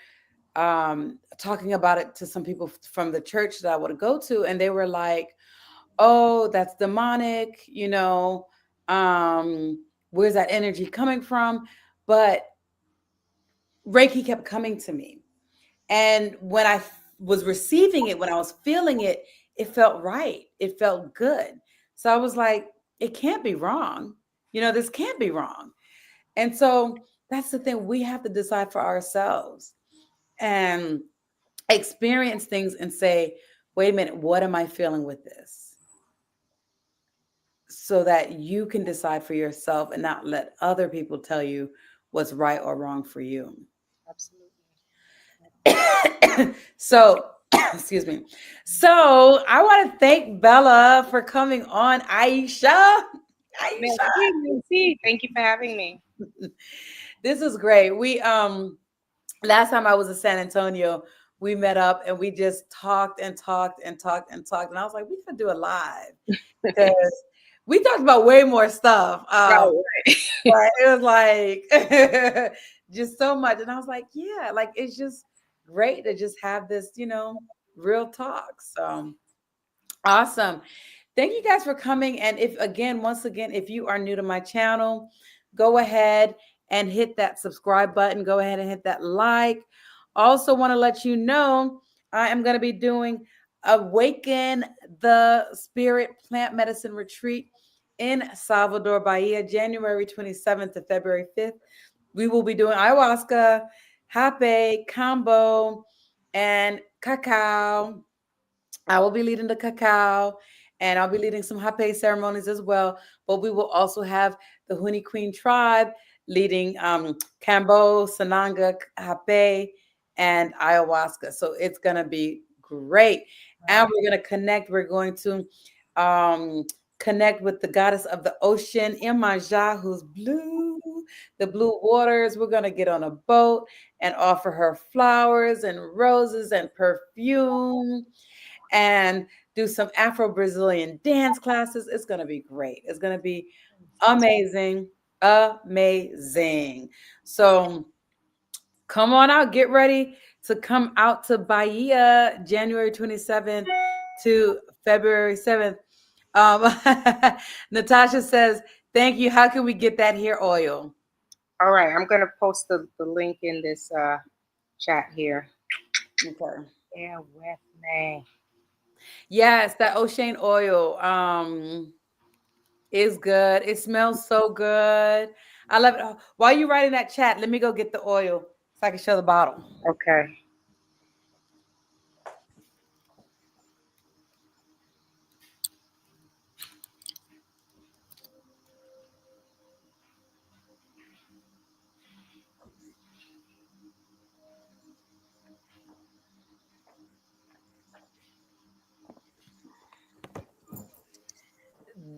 talking about it to some people from the church that I would go to, and they were like, oh, that's demonic, where's that energy coming from? But Reiki kept coming to me. And when I was receiving it, when I was feeling it, it felt right. It felt good. So I was like, it can't be wrong. This can't be wrong. And so that's the thing. We have to decide for ourselves and experience things and say, wait a minute, what am I feeling with this? So that you can decide for yourself and not let other people tell you what's right or wrong for you. Absolutely. So, excuse me. So, I want to thank Bella for coming on. Aisha. Merci. Thank you for having me. This is great. We last time I was in San Antonio, we met up and we just talked and talked and talked and talked. And I was like, we could do it live because we talked about way more stuff. Right. But it was like just so much. And I was like, yeah, like it's just great to just have this, real talk. So awesome. Thank you guys for coming. And once again, if you are new to my channel, go ahead and hit that subscribe button. Go ahead and hit that like. Also, want to let you know I am going to be doing Awaken the Spirit Plant Medicine Retreat in Salvador, Bahia, January 27th to February 5th. We will be doing ayahuasca, hape, combo, and cacao. I will be leading the cacao, and I'll be leading some hape ceremonies as well. But we will also have the Honey Queen tribe leading Kambo, Sananga, Hape, and ayahuasca. So it's gonna be great. And we're gonna connect. We're going to um, connect with the goddess of the ocean, Imaja, who's blue, the blue waters. We're gonna get on a boat and offer her flowers and roses and perfume and do some Afro-Brazilian dance classes. It's going to be great. It's going to be amazing. Amazing. So come on out. Get ready to come out to Bahia January 27th to February 7th. Um, Natasha says, thank you. How can we get that hair oil? All right, I'm gonna post the link in this chat here. Okay. Bear with me. Yes, that ocean oil is good. It smells so good. I love it. Oh, while you're writing that chat, let me go get the oil so I can show the bottle. Okay.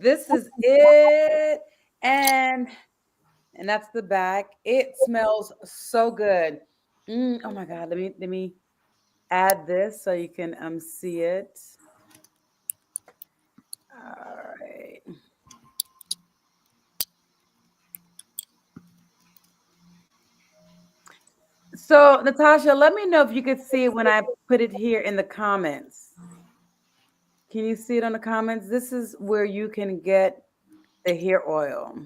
This is it. And that's the back. It smells so good. Oh my God. Let me add this so you can see it. All right. So Natasha, let me know if you could see it when I put it here in the comments. Can you see it on the comments? This is where you can get the hair oil.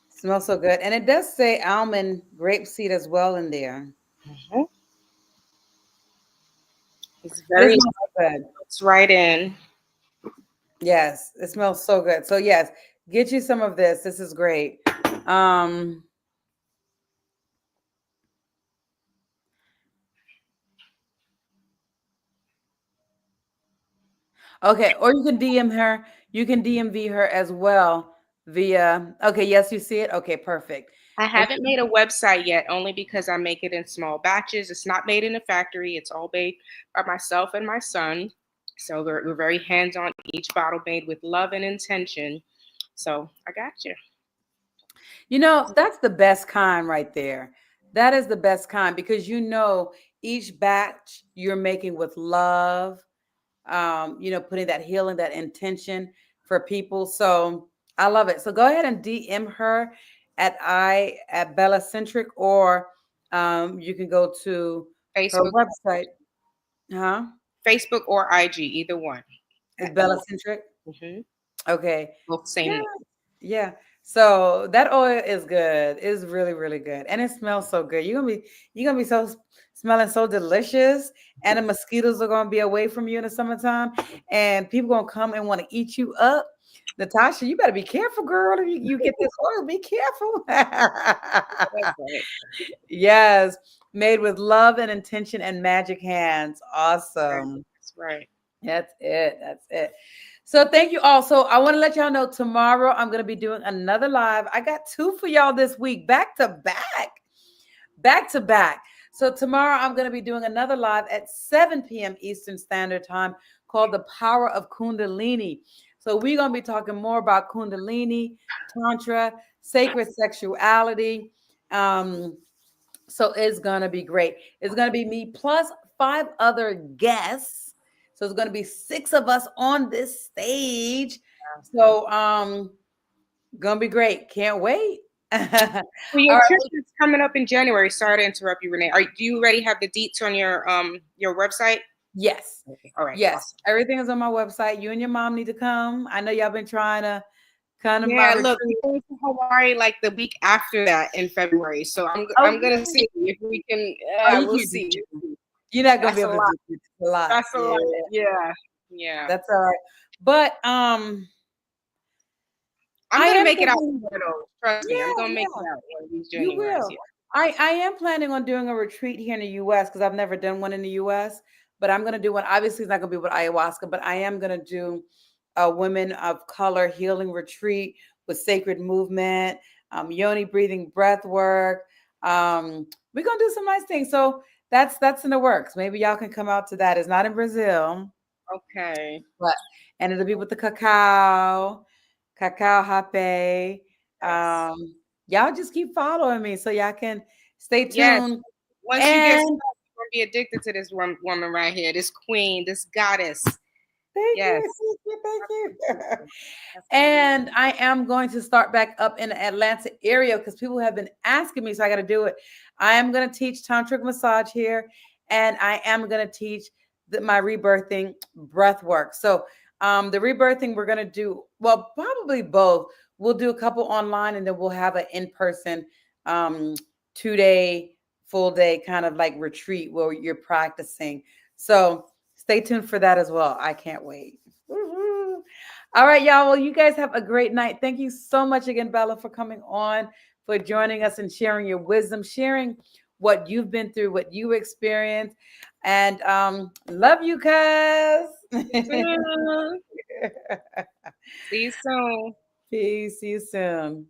Smells so good. And it does say almond grapeseed as well in there. Mm-hmm. It's But it very smells so good. it's right in. Yes, it smells so good. So yes, get you some of this. This is great. Um Okay, or you can DM her. You can DMV her as well via. Okay, yes, you see it. Okay, perfect. I And haven't made a website yet, only because I make it in small batches. It's not made in a factory. It's all made by myself and my son. So we're very hands-on. Each bottle made with love and intention. So I got you. you know, that's the best kind right there. That is the best kind because you know each batch you're making with love, putting that healing, that intention for people. So I love it. So go ahead and DM her at BellaSentrik, or you can go to her Facebook, website. Huh? Facebook or IG, either one. It's BellaSentrik. Mm-hmm. Okay. Both same Yeah. name. Yeah. So that oil is good. It's really, really good. And it smells so good. You're gonna be so smelling so delicious. And the mosquitoes are gonna be away from you in the summertime. And people gonna come and want to eat you up. Natasha, you better be careful, girl. If you get this oil, be careful. Yes. Made with love and intention and magic hands. Awesome. That's right. That's it. That's it. So thank you all. So I want to let y'all know tomorrow I'm going to be doing another live. I got two for y'all this week, back to back, back to back. So tomorrow I'm going to be doing another live at 7 p.m. Eastern Standard Time called The Power of Kundalini. So we're going to be talking more about Kundalini, Tantra, sacred sexuality. So it's going to be great. It's going to be me plus 5 other guests. So it's going to be 6 of us on this stage. So gonna be great. Can't wait. Well, your All right. trip is coming up in January. Sorry to interrupt you, Renee. Do you already have the deets on your website? Yes. Okay. All right. Yes. Awesome. Everything is on my website. You and your mom need to come. I know y'all been trying to come to my Yeah, look, retreat. we're going to Hawaii like the week after that in February. So I'm gonna really? see if we can. Oh, you We'll can't do see. it. You're not gonna That's be a able to lot. do it. It's a lot. That's a Yeah. lot. Yeah. Yeah. That's all right. But I'm I gonna am make it out. thinking, Trust me, I'm yeah, gonna make yeah, it out one of these you Januaries. will. Yeah. I am planning on doing a retreat here in the US because I've never done one in the US, but I'm gonna do one. Obviously, it's not gonna be with ayahuasca, but I am gonna do a women of color healing retreat with sacred movement, yoni breathing, breath work. We're gonna do some nice things. So that's in the works. Maybe y'all can come out to that. It's not in Brazil, Okay. but and it'll be with the cacao hape. Yes. Y'all just keep following me so y'all can stay Yes. tuned. Once you get And started, you're gonna be addicted to this woman right here, this queen, this goddess. thank Yes. you, thank you, thank you. Absolutely. And I am going to start back up in the Atlanta area because people have been asking me, so I got to do it. I am going to teach tantric massage here, and I am going to teach my rebirthing breath work. So the rebirthing we're going to do, well, probably both. We'll do a couple online, and then we'll have an in-person um, 2-day, full day kind of like retreat where you're practicing. So stay tuned for that as well. I can't wait. Woo-hoo. All right, y'all. Well, you guys have a great night. Thank you so much again, Bella, for coming on, for joining us and sharing your wisdom, sharing what you've been through, what you experienced. And love you, cuz. See you soon. Peace. See you soon.